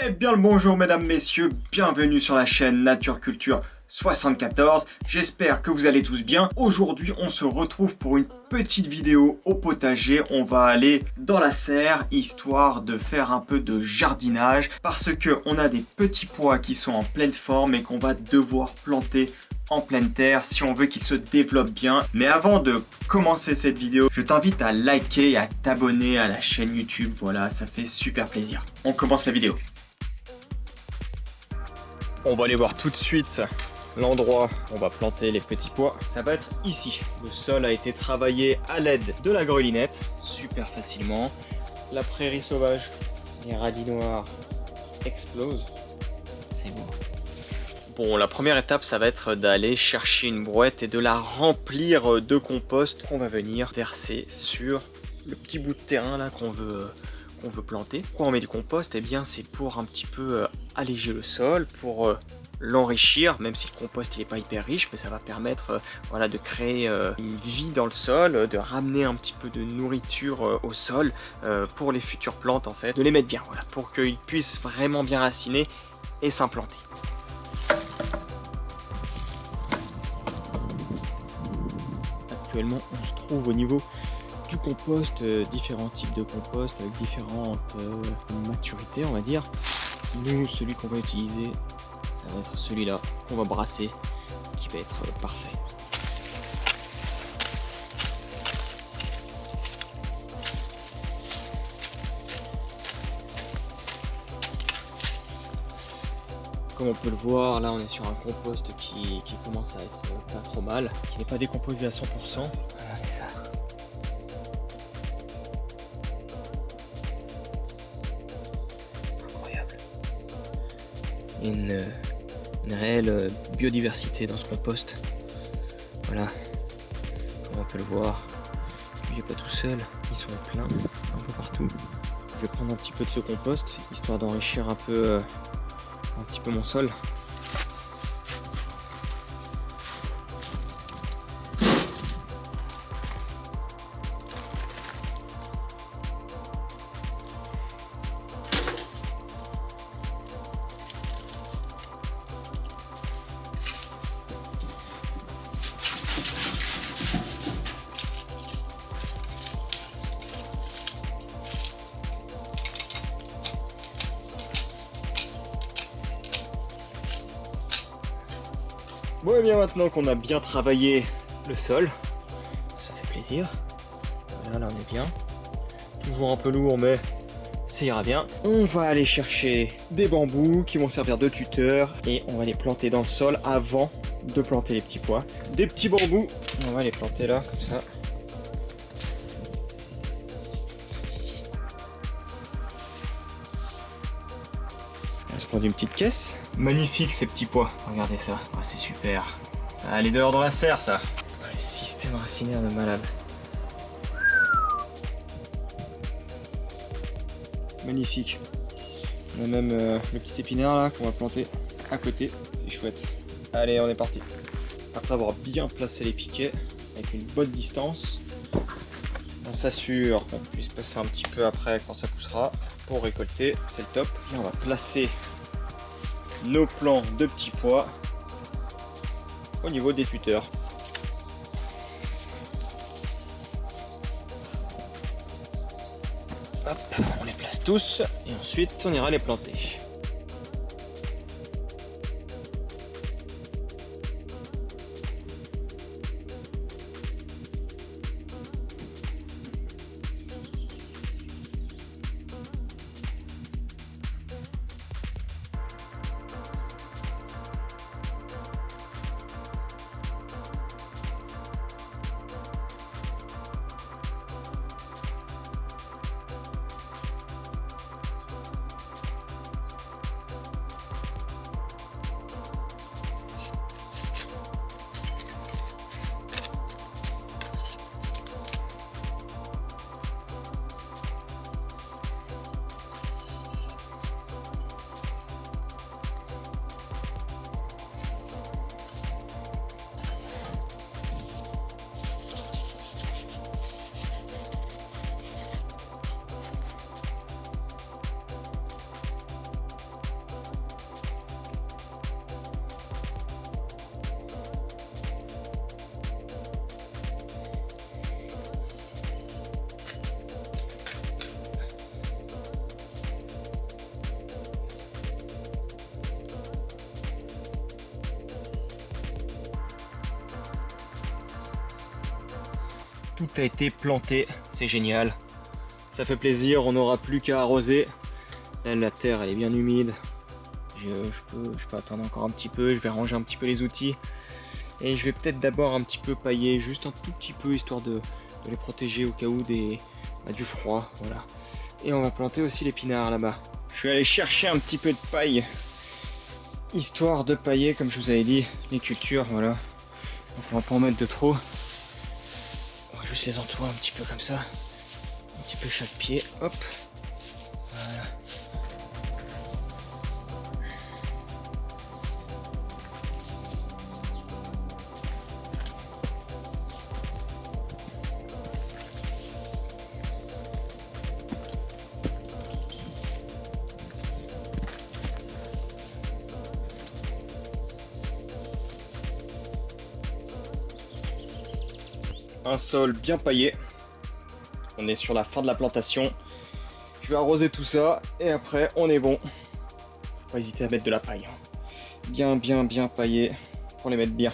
Eh bien le bonjour mesdames, messieurs, bienvenue sur la chaîne Nature Culture 74. J'espère que vous allez tous bien. Aujourd'hui on se retrouve pour une petite vidéo au potager. On va aller dans la serre histoire de faire un peu de jardinage parce que on a des petits pois qui sont en pleine forme et qu'on va devoir planter en pleine terre si on veut qu'ils se développent bien. Mais avant de commencer cette vidéo, je t'invite à liker et à t'abonner à la chaîne YouTube. Voilà, ça fait super plaisir. On commence la vidéo. On va aller voir tout de suite l'endroit où on va planter les petits pois. Ça va être ici. Le sol a été travaillé à l'aide de la grelinette, super facilement. La prairie sauvage, les radis noirs explosent. C'est beau. Bon, la première étape, ça va être d'aller chercher une brouette et de la remplir de compost qu'on va venir verser sur le petit bout de terrain là qu'on veut planter. Pourquoi on met du compost? Eh bien, c'est pour un petit peu alléger le sol, pour l'enrichir, même si le compost il n'est pas hyper riche, mais ça va permettre voilà, de créer une vie dans le sol, de ramener un petit peu de nourriture au sol pour les futures plantes en fait, de les mettre bien, voilà, pour qu'ils puissent vraiment bien raciner et s'implanter. Actuellement, on se trouve au niveau du compost, différents types de compost avec différentes maturités, on va dire. Nous, celui qu'on va utiliser, ça va être celui-là qu'on va brasser, qui va être parfait. Comme on peut le voir, là on est sur un compost qui commence à être pas trop mal, qui n'est pas décomposé à 100%. Regardez ça. Incroyable. Une réelle biodiversité dans ce compost. Voilà, comme on peut le voir. Il n'est pas tout seul, ils sont pleins, un peu partout. Je vais prendre un petit peu de ce compost, histoire d'enrichir un petit peu mon sol. Bon, et bien maintenant qu'on a bien travaillé le sol, ça fait plaisir. Voilà, là on est bien. Toujours un peu lourd, mais ça ira bien. On va aller chercher des bambous qui vont servir de tuteurs et on va les planter dans le sol avant de planter les petits pois. Des petits bambous, on va les planter là, comme ça. On va se prendre une petite caisse. Magnifique ces petits pois, regardez ça, ah, c'est super. Ça va aller dehors dans la serre ça. Le système racinaire de malade. Magnifique. On a même le petit épinard là qu'on va planter à côté, c'est chouette. Allez, on est parti. Après avoir bien placé les piquets avec une bonne distance, on s'assure qu'on puisse passer un petit peu après quand ça poussera pour récolter, c'est le top. Là on va placer nos plants de petits pois au niveau des tuteurs. Hop, on les place tous et ensuite on ira les planter. tout a été planté, c'est génial. Ça fait plaisir, on n'aura plus qu'à arroser. Là, la terre elle est bien humide. Je peux attendre encore un petit peu, je vais ranger un petit peu les outils. Et je vais peut-être d'abord un petit peu pailler, juste un tout petit peu, histoire de les protéger au cas où du froid, voilà. Et on va planter aussi l'épinard là-bas. Je vais aller chercher un petit peu de paille, histoire de pailler, comme je vous avais dit, les cultures, voilà. Donc on va pas en mettre de trop. On va juste les entourer un petit peu comme ça. Un petit peu chaque pied, hop. Voilà. Un sol bien paillé. On est sur la fin de la plantation. Je vais arroser tout ça et après on est bon. Faut pas hésiter à mettre de la paille. Bien paillé pour les mettre bien.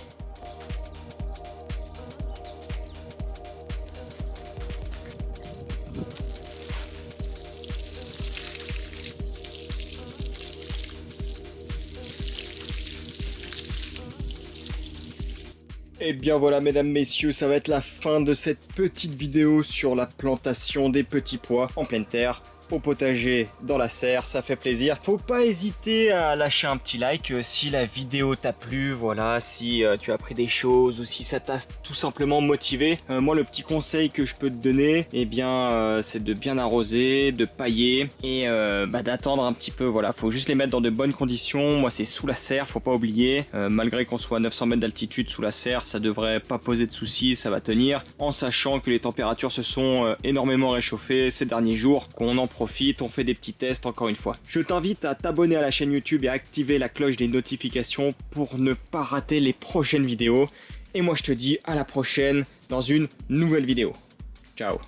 Et bien voilà mesdames, messieurs, ça va être la fin de cette petite vidéo sur la plantation des petits pois en pleine terre, au potager, dans la serre, ça fait plaisir. Faut pas hésiter à lâcher un petit like si la vidéo t'a plu, voilà, si tu as appris des choses ou si ça t'a tout simplement motivé. Moi le petit conseil que je peux te donner, eh bien c'est de bien arroser, de pailler et d'attendre un petit peu, voilà, faut juste les mettre dans de bonnes conditions. Moi c'est sous la serre, faut pas oublier, malgré qu'on soit à 900 mètres d'altitude sous la serre, ça devrait pas poser de soucis, ça va tenir, en sachant que les températures se sont énormément réchauffées ces derniers jours, qu'on en profite, on fait des petits tests encore une fois. Je t'invite à t'abonner à la chaîne YouTube et à activer la cloche des notifications pour ne pas rater les prochaines vidéos. Et moi je te dis à la prochaine dans une nouvelle vidéo. Ciao.